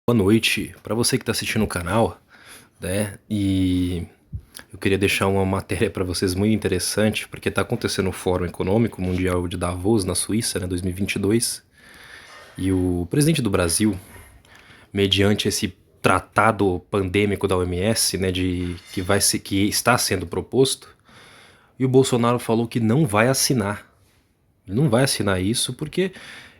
Boa noite para você que está assistindo o canal, né? E eu queria deixar uma matéria para vocês muito interessante, porque está acontecendo o Fórum Econômico Mundial de Davos na Suíça, né, 2022, e o presidente do Brasil, mediante esse tratado pandêmico da OMS, né, que está sendo proposto, e o Bolsonaro falou que não vai assinar. Ele não vai assinar isso porque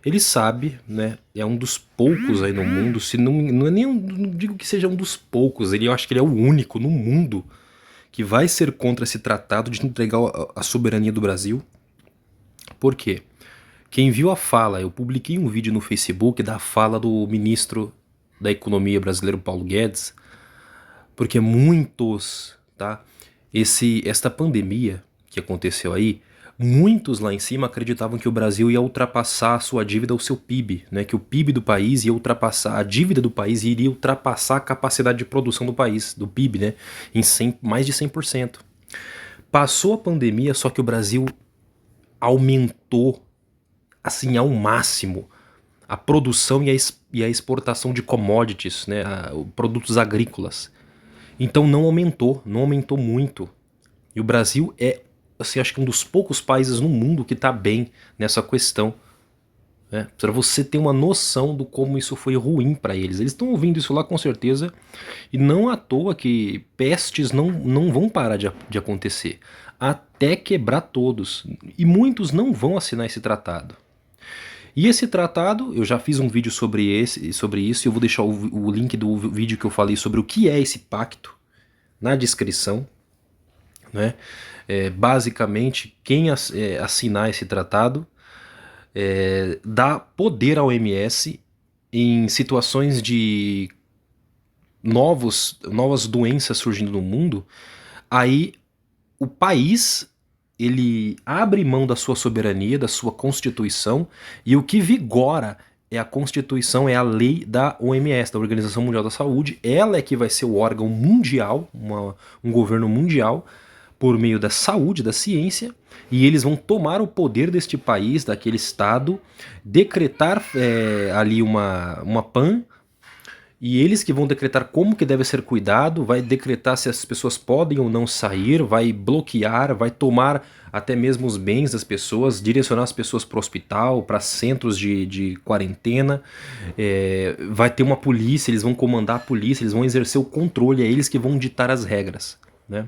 ele sabe, né? É um dos poucos aí no mundo, se não é nem não digo que seja um dos poucos, eu acho que ele é o único no mundo que vai ser contra esse tratado de entregar a soberania do Brasil. Por quê? Quem viu a fala, eu publiquei um vídeo no Facebook da fala do ministro da Economia brasileiro, Paulo Guedes, porque muitos, tá? Esta pandemia que aconteceu aí, muitos lá em cima acreditavam que o Brasil ia ultrapassar a sua dívida, o seu PIB, né? Que o PIB do país ia ultrapassar, a dívida do país iria ultrapassar a capacidade de produção do país, do PIB, né? Em 100, mais de 100%. Passou a pandemia, só que o Brasil aumentou, assim, ao máximo a produção e a exportação de commodities, né? Produtos agrícolas. Então não aumentou muito. E o Brasil é, assim, acho que um dos poucos países no mundo que está bem nessa questão. Né? Para você ter uma noção do como isso foi ruim para eles. Eles estão ouvindo isso lá com certeza. E não à toa que pestes não vão parar de acontecer. Até quebrar todos. E muitos não vão assinar esse tratado. E esse tratado, eu já fiz um vídeo sobre isso, e eu vou deixar o link do vídeo que eu falei sobre o que é esse pacto na descrição. Né? Basicamente, quem assinar esse tratado dá poder à OMS em situações de novas doenças surgindo no mundo. Aí o país ele abre mão da sua soberania, da sua constituição, e o que vigora é a constituição, é a lei da OMS, da Organização Mundial da Saúde. Ela é que vai ser o órgão mundial, um governo mundial, por meio da saúde, da ciência, e eles vão tomar o poder deste país, daquele estado, decretar ali uma PAN, e eles que vão decretar como que deve ser cuidado, vai decretar se as pessoas podem ou não sair, vai bloquear, vai tomar até mesmo os bens das pessoas, direcionar as pessoas para o hospital, para centros de quarentena, vai ter uma polícia, eles vão comandar a polícia, eles vão exercer o controle, é eles que vão ditar as regras, né?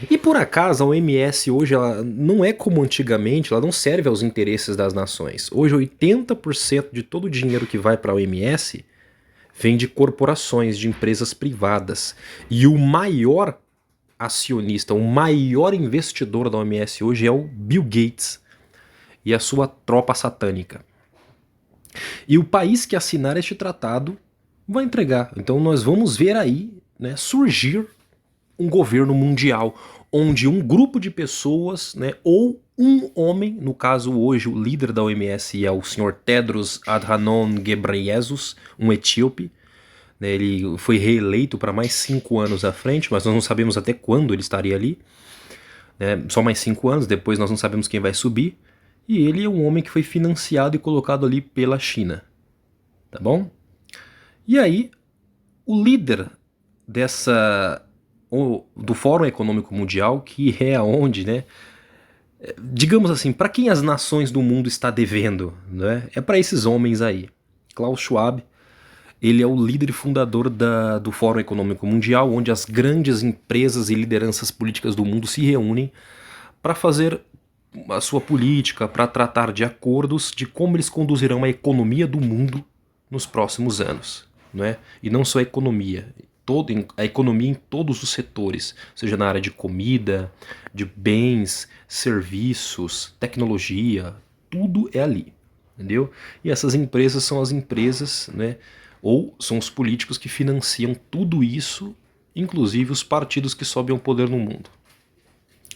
E por acaso a OMS hoje ela não é como antigamente, ela não serve aos interesses das nações. Hoje 80% de todo o dinheiro que vai para a OMS vem de corporações, de empresas privadas. E o maior acionista, o maior investidor da OMS hoje é o Bill Gates e a sua tropa satânica. E o país que assinar este tratado vai entregar. Então nós vamos ver aí, né, surgir um governo mundial, onde um grupo de pessoas, né, ou um homem, no caso hoje o líder da OMS é o Sr. Tedros Adhanom Ghebreyesus, um etíope, né, ele foi reeleito para mais 5 anos à frente, mas nós não sabemos até quando ele estaria ali, né, só mais 5 anos, depois nós não sabemos quem vai subir, e ele é um homem que foi financiado e colocado ali pela China, tá bom? E aí, o líder do Fórum Econômico Mundial, que é aonde, né, digamos assim, para quem as nações do mundo está devendo, né, é para esses homens aí. Klaus Schwab, ele é o líder e fundador do Fórum Econômico Mundial, onde as grandes empresas e lideranças políticas do mundo se reúnem para fazer a sua política, para tratar de acordos de como eles conduzirão a economia do mundo nos próximos anos, né? E não só a economia, a economia em todos os setores, seja na área de comida, de bens, serviços, tecnologia, tudo é ali, entendeu? E essas empresas são as empresas, né, ou são os políticos que financiam tudo isso, inclusive os partidos que sobem ao poder no mundo.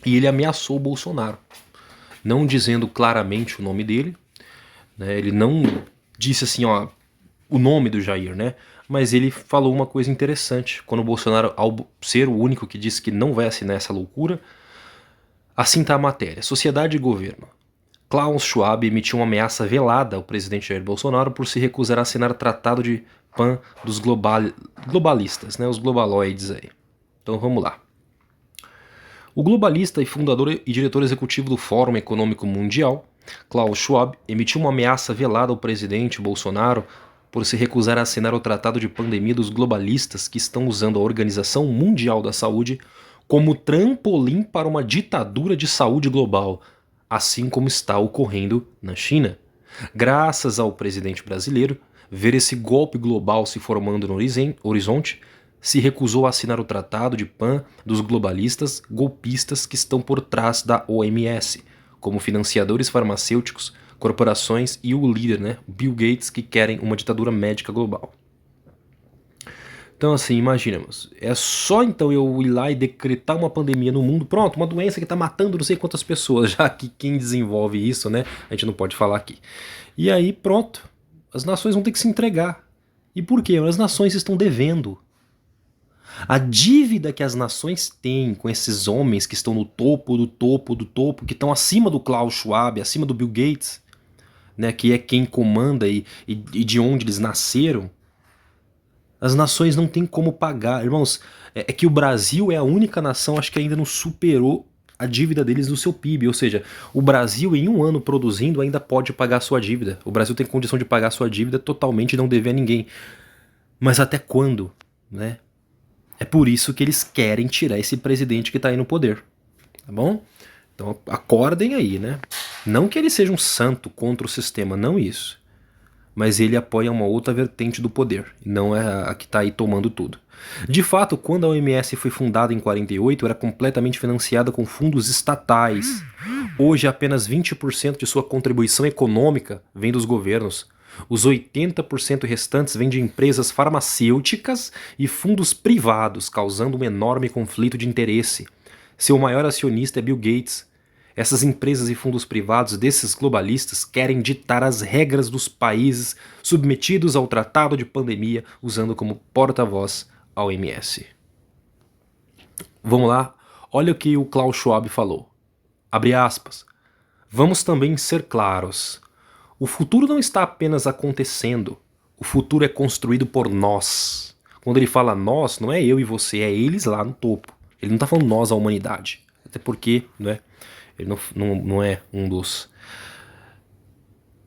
E ele ameaçou o Bolsonaro, não dizendo claramente o nome dele, né, ele não disse assim, ó, o nome do Jair, né? Mas ele falou uma coisa interessante. Quando o Bolsonaro, ao ser o único que disse que não vai assinar essa loucura, assim tá a matéria. Sociedade e governo. Klaus Schwab emitiu uma ameaça velada ao presidente Jair Bolsonaro por se recusar a assinar o Tratado de PAN dos globalistas, né, os globaloides aí. Então vamos lá. O globalista e fundador e diretor executivo do Fórum Econômico Mundial, Klaus Schwab, emitiu uma ameaça velada ao presidente Bolsonaro por se recusar a assinar o Tratado de Pandemia dos globalistas que estão usando a Organização Mundial da Saúde como trampolim para uma ditadura de saúde global, assim como está ocorrendo na China. Graças ao presidente brasileiro, ver esse golpe global se formando no horizonte, se recusou a assinar o Tratado de PAN dos globalistas golpistas que estão por trás da OMS, como financiadores farmacêuticos, corporações e o líder, né, Bill Gates, que querem uma ditadura médica global. Então assim, imaginemos, é só então eu ir lá e decretar uma pandemia no mundo, pronto, uma doença que está matando não sei quantas pessoas, já que quem desenvolve isso, né, a gente não pode falar aqui. E aí pronto, as nações vão ter que se entregar. E por quê? As nações estão devendo. A dívida que as nações têm com esses homens que estão no topo do topo do topo, que estão acima do Klaus Schwab, acima do Bill Gates, né, que é quem comanda e de onde eles nasceram, as nações não têm como pagar. Irmãos, é que o Brasil é a única nação, acho que ainda não superou a dívida deles no seu PIB. Ou seja, o Brasil em um ano produzindo ainda pode pagar a sua dívida. O Brasil tem condição de pagar a sua dívida totalmente e não dever a ninguém. Mas até quando, né? É por isso que eles querem tirar esse presidente que tá aí no poder, tá bom? Então acordem aí, né? Não que ele seja um santo contra o sistema, não isso. Mas ele apoia uma outra vertente do poder, e não é a que tá aí tomando tudo. De fato, quando a OMS foi fundada em 48, era completamente financiada com fundos estatais. Hoje, apenas 20% de sua contribuição econômica vem dos governos. Os 80% restantes vêm de empresas farmacêuticas e fundos privados, causando um enorme conflito de interesse. Seu maior acionista é Bill Gates. Essas empresas e fundos privados desses globalistas querem ditar as regras dos países submetidos ao Tratado de Pandemia, usando como porta-voz a OMS. Vamos lá, olha o que o Klaus Schwab falou. Abre aspas. Vamos também ser claros. O futuro não está apenas acontecendo, o futuro é construído por nós. Quando ele fala nós, não é eu e você, é eles lá no topo. Ele não está falando nós, a humanidade. Até porque, né, ele não é um dos...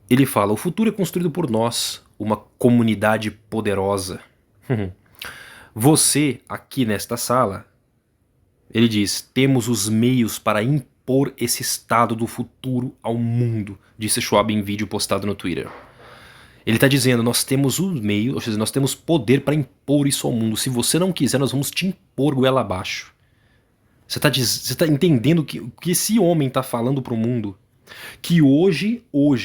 Ele fala, o futuro é construído por nós, uma comunidade poderosa. Você, aqui nesta sala, ele diz, temos os meios para impor esse estado do futuro ao mundo, disse Schwab em vídeo postado no Twitter. Ele está dizendo, nós temos o meio, ou seja, nós temos poder para impor isso ao mundo. Se você não quiser, nós vamos te impor goela abaixo. Você está entendendo o que esse homem está falando para o mundo? Que hoje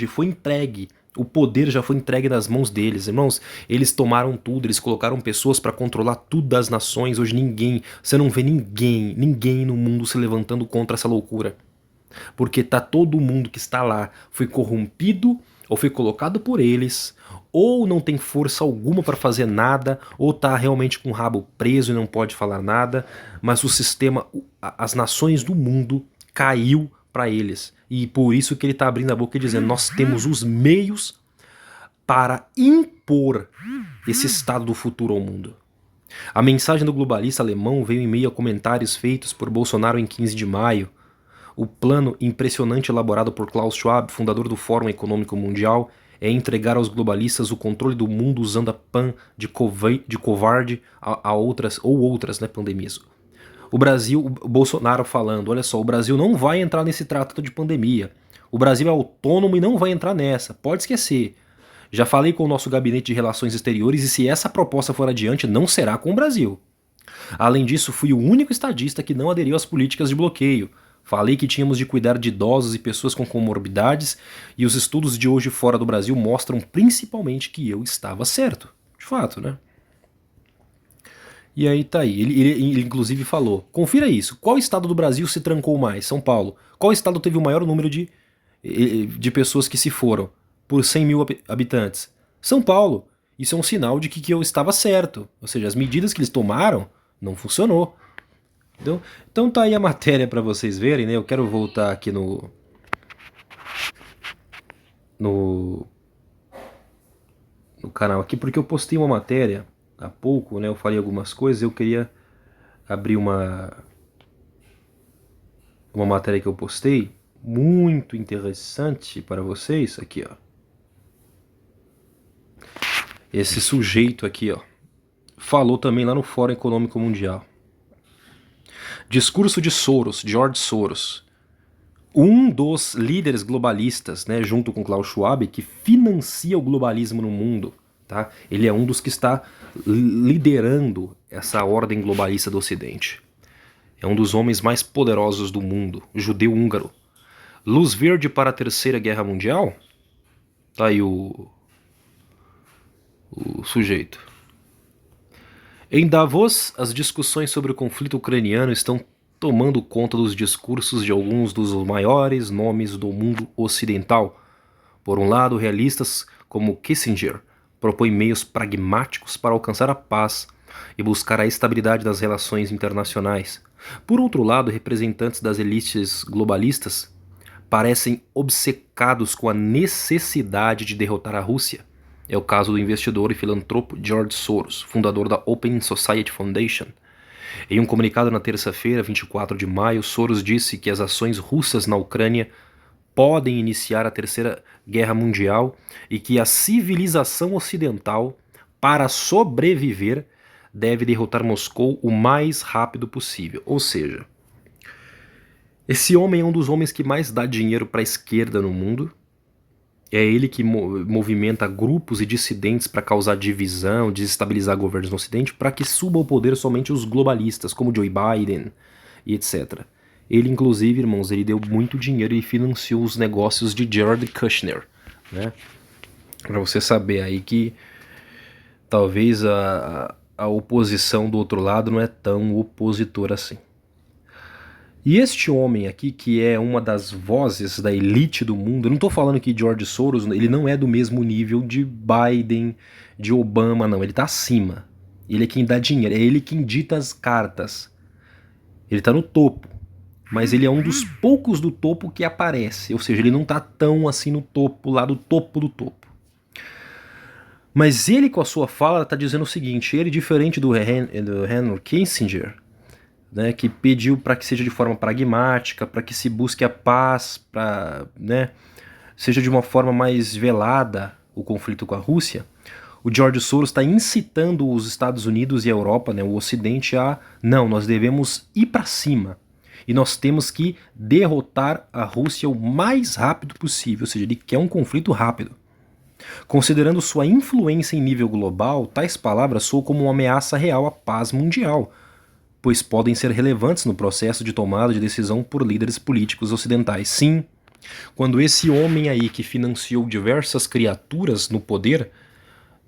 foi entregue, o poder já foi entregue nas mãos deles. Irmãos, eles tomaram tudo, eles colocaram pessoas para controlar tudo das nações. Hoje você não vê ninguém no mundo se levantando contra essa loucura. Porque tá todo mundo que está lá foi corrompido ou foi colocado por eles, ou não tem força alguma para fazer nada, ou tá realmente com o rabo preso e não pode falar nada, mas o sistema, as nações do mundo caiu para eles. E por isso que ele tá abrindo a boca e dizendo, nós temos os meios para impor esse estado do futuro ao mundo. A mensagem do globalista alemão veio em meio a comentários feitos por Bolsonaro em 15 de maio. O plano impressionante elaborado por Klaus Schwab, fundador do Fórum Econômico Mundial, é entregar aos globalistas o controle do mundo usando a PAN de covarde a outras, né, pandemias. O Bolsonaro falando, olha só, o Brasil não vai entrar nesse tratado de pandemia. O Brasil é autônomo e não vai entrar nessa, pode esquecer. Já falei com o nosso gabinete de relações exteriores e se essa proposta for adiante, não será com o Brasil. Além disso, fui o único estadista que não aderiu às políticas de bloqueio. Falei que tínhamos de cuidar de idosos e pessoas com comorbidades, e os estudos de hoje fora do Brasil mostram principalmente que eu estava certo. De fato, né? E aí tá aí, ele inclusive falou, confira isso, qual estado do Brasil se trancou mais? São Paulo. Qual estado teve o maior número de pessoas que se foram por 100 mil habitantes? São Paulo. Isso é um sinal de que eu estava certo. Ou seja, as medidas que eles tomaram não funcionou. Então tá aí a matéria para vocês verem, né? Eu quero voltar aqui no no, no canal aqui, porque eu postei uma matéria há pouco, né? Eu falei algumas coisas, eu queria abrir uma matéria que eu postei, muito interessante para vocês, aqui ó. Esse sujeito aqui ó, falou também lá no Fórum Econômico Mundial. Discurso de Soros, George Soros, um dos líderes globalistas, né, junto com Klaus Schwab, que financia o globalismo no mundo. Tá? Ele é um dos que está liderando essa ordem globalista do Ocidente. É um dos homens mais poderosos do mundo, judeu húngaro. Luz verde para a Terceira Guerra Mundial? Tá aí o sujeito. Em Davos, as discussões sobre o conflito ucraniano estão tomando conta dos discursos de alguns dos maiores nomes do mundo ocidental. Por um lado, realistas como Kissinger propõem meios pragmáticos para alcançar a paz e buscar a estabilidade das relações internacionais. Por outro lado, representantes das elites globalistas parecem obcecados com a necessidade de derrotar a Rússia. É o caso do investidor e filantropo George Soros, fundador da Open Society Foundation. Em um comunicado na terça-feira, 24 de maio, Soros disse que as ações russas na Ucrânia podem iniciar a Terceira Guerra Mundial e que a civilização ocidental, para sobreviver, deve derrotar Moscou o mais rápido possível. Ou seja, esse homem é um dos homens que mais dá dinheiro para a esquerda no mundo. É ele que movimenta grupos e dissidentes para causar divisão, desestabilizar governos no Ocidente, para que suba ao poder somente os globalistas, como Joe Biden e etc. Ele, inclusive, irmãos, ele deu muito dinheiro e financiou os negócios de Jared Kushner, né? Para você saber aí que talvez a oposição do outro lado não é tão opositora assim. E este homem aqui, que é uma das vozes da elite do mundo, eu não estou falando que George Soros, ele não é do mesmo nível de Biden, de Obama, não, ele está acima. Ele é quem dá dinheiro, é ele quem dita as cartas. Ele está no topo, mas ele é um dos poucos do topo que aparece, ou seja, ele não está tão assim no topo, lá do topo do topo. Mas ele com a sua fala está dizendo o seguinte, ele diferente do Henry Kissinger, né, que pediu para que seja de forma pragmática, para que se busque a paz, para, né, seja de uma forma mais velada o conflito com a Rússia. O George Soros está incitando os Estados Unidos e a Europa, né, o Ocidente, a não, nós devemos ir para cima e nós temos que derrotar a Rússia o mais rápido possível, ou seja, ele quer um conflito rápido. Considerando sua influência em nível global, tais palavras soam como uma ameaça real à paz mundial, pois podem ser relevantes no processo de tomada de decisão por líderes políticos ocidentais. Sim, quando esse homem aí que financiou diversas criaturas no poder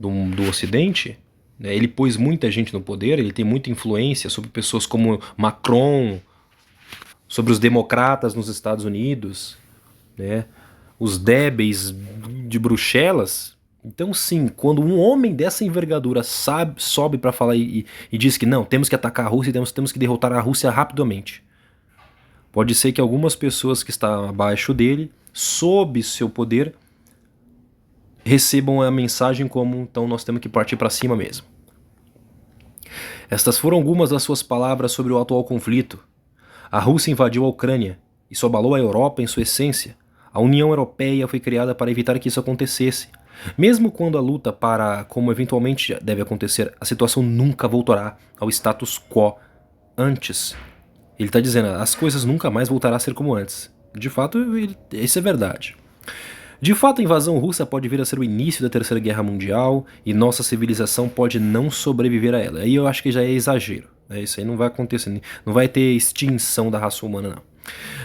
do Ocidente, né, ele pôs muita gente no poder, ele tem muita influência sobre pessoas como Macron, sobre os democratas nos Estados Unidos, né, os débeis de Bruxelas. Então sim, quando um homem dessa envergadura sobe para falar e diz que não, temos que atacar a Rússia e temos que derrotar a Rússia rapidamente. Pode ser que algumas pessoas que estão abaixo dele, sob seu poder, recebam a mensagem como, então nós temos que partir para cima mesmo. Estas foram algumas das suas palavras sobre o atual conflito. A Rússia invadiu a Ucrânia, isso abalou a Europa em sua essência. A União Europeia foi criada para evitar que isso acontecesse. Mesmo quando a luta para, como eventualmente deve acontecer, a situação nunca voltará ao status quo antes. Ele está dizendo, as coisas nunca mais voltarão a ser como antes. De fato, isso é verdade. De fato, a invasão russa pode vir a ser o início da Terceira Guerra Mundial e nossa civilização pode não sobreviver a ela. Aí eu acho que já é exagero. Né? Isso aí não vai acontecer, não vai ter extinção da raça humana, não.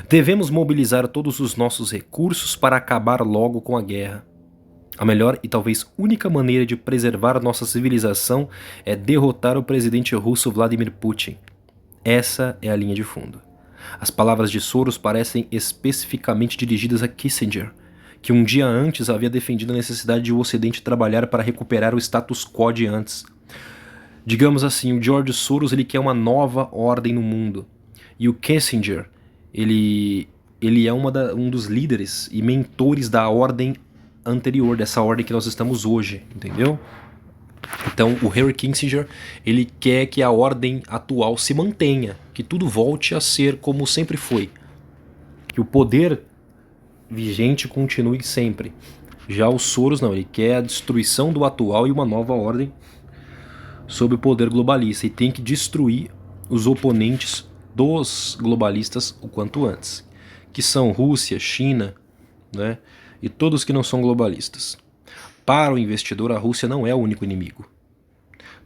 Devemos mobilizar todos os nossos recursos para acabar logo com a guerra. A melhor e talvez única maneira de preservar nossa civilização é derrotar o presidente russo Vladimir Putin. Essa é a linha de fundo. As palavras de Soros parecem especificamente dirigidas a Kissinger, que um dia antes havia defendido a necessidade de o Ocidente trabalhar para recuperar o status quo de antes. Digamos assim, o George Soros ele quer uma nova ordem no mundo. E o Kissinger, ele é um dos líderes e mentores da ordem anterior, dessa ordem que nós estamos hoje, entendeu? Então o Henry Kissinger, ele quer que a ordem atual se mantenha, que tudo volte a ser como sempre foi, que o poder vigente continue sempre. Já o Soros não, ele quer a destruição do atual e uma nova ordem sob o poder globalista, e tem que destruir os oponentes dos globalistas o quanto antes, que são Rússia, China, né, e todos que não são globalistas. Para o investidor, a Rússia não é o único inimigo.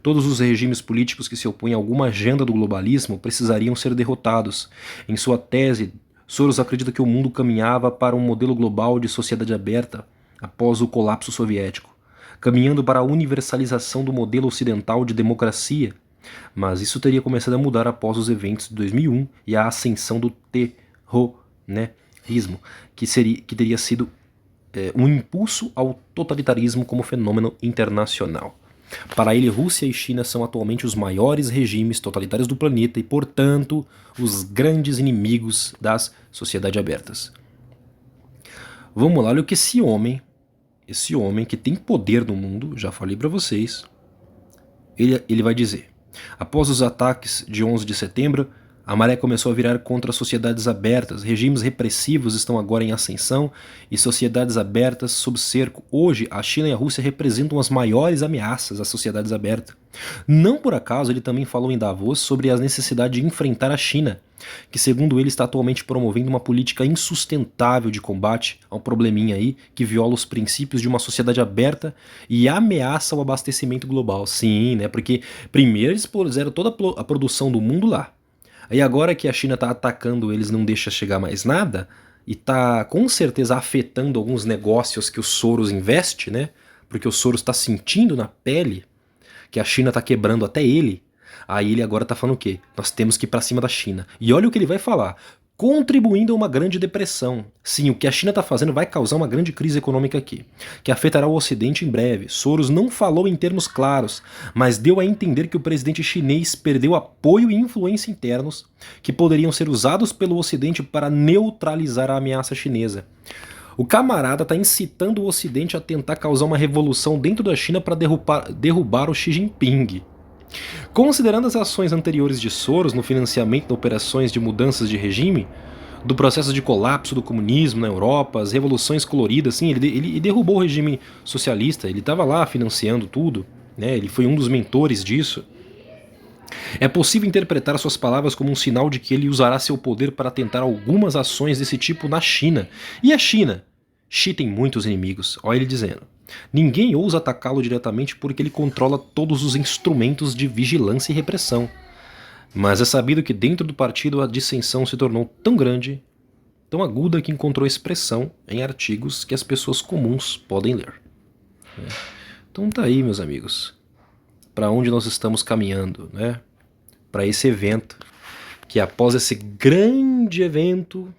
Todos os regimes políticos que se opõem a alguma agenda do globalismo precisariam ser derrotados. Em sua tese, Soros acredita que o mundo caminhava para um modelo global de sociedade aberta após o colapso soviético, caminhando para a universalização do modelo ocidental de democracia. Mas isso teria começado a mudar após os eventos de 2001 e a ascensão do terrorismo, que teria sido um impulso ao totalitarismo como fenômeno internacional. Para ele, Rússia e China são atualmente os maiores regimes totalitários do planeta e, portanto, os grandes inimigos das sociedades abertas. Vamos lá, olha o que esse homem que tem poder no mundo, já falei para vocês, ele vai dizer: após os ataques de 11 de setembro, a maré começou a virar contra sociedades abertas, regimes repressivos estão agora em ascensão e sociedades abertas sob cerco. Hoje, a China e a Rússia representam as maiores ameaças às sociedades abertas. Não por acaso ele também falou em Davos sobre a necessidade de enfrentar a China, que segundo ele está atualmente promovendo uma política insustentável de combate a um probleminha aí que viola os princípios de uma sociedade aberta e ameaça o abastecimento global. Sim, né? Porque primeiro eles puseram toda a produção do mundo lá. Aí agora que a China está atacando eles, não deixa chegar mais nada, e está com certeza afetando alguns negócios que o Soros investe, né? Porque o Soros está sentindo na pele que a China está quebrando até ele. Aí ele agora está falando o quê? Nós temos que ir para cima da China. E olha o que ele vai falar: contribuindo a uma grande depressão. Sim, o que a China está fazendo vai causar uma grande crise econômica aqui, que afetará o Ocidente em breve. Soros não falou em termos claros, mas deu a entender que o presidente chinês perdeu apoio e influência internos que poderiam ser usados pelo Ocidente para neutralizar a ameaça chinesa. O camarada está incitando o Ocidente a tentar causar uma revolução dentro da China para derrubar o Xi Jinping. Considerando as ações anteriores de Soros no financiamento de operações de mudanças de regime, do processo de colapso do comunismo na Europa, as revoluções coloridas, sim, ele derrubou o regime socialista, ele estava lá financiando tudo, né, ele foi um dos mentores disso. É possível interpretar suas palavras como um sinal de que ele usará seu poder para tentar algumas ações desse tipo na China. E a China? Xi tem muitos inimigos, olha ele dizendo. Ninguém ousa atacá-lo diretamente porque ele controla todos os instrumentos de vigilância e repressão. Mas é sabido que dentro do partido a dissensão se tornou tão grande, tão aguda, que encontrou expressão em artigos que as pessoas comuns podem ler. Então tá aí, meus amigos, para onde nós estamos caminhando, né? Para esse evento, que após esse grande evento,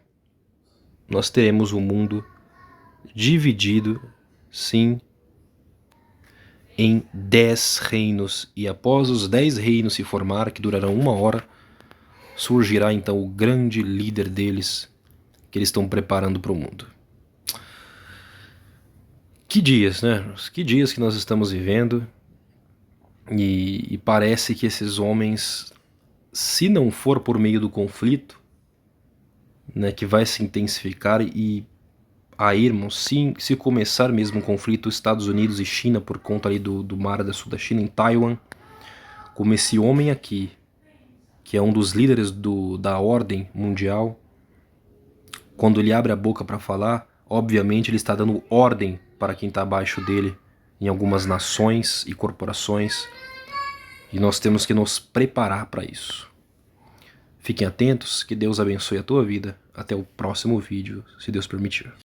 nós teremos o mundo dividido, sim, em 10 reinos, e após os 10 reinos se formar, que durarão 1 hora, surgirá então o grande líder deles, que eles estão preparando para o mundo. Que dias, né? Que dias que nós estamos vivendo, e parece que esses homens, se não for por meio do conflito, né, que vai se intensificar, e aí, irmão, se começar mesmo um conflito Estados Unidos e China por conta ali do mar da sul da China, em Taiwan, como esse homem aqui, que é um dos líderes da ordem mundial, quando ele abre a boca para falar, obviamente ele está dando ordem para quem está abaixo dele em algumas nações e corporações, e nós temos que nos preparar para isso. Fiquem atentos, que Deus abençoe a tua vida. Até o próximo vídeo, se Deus permitir.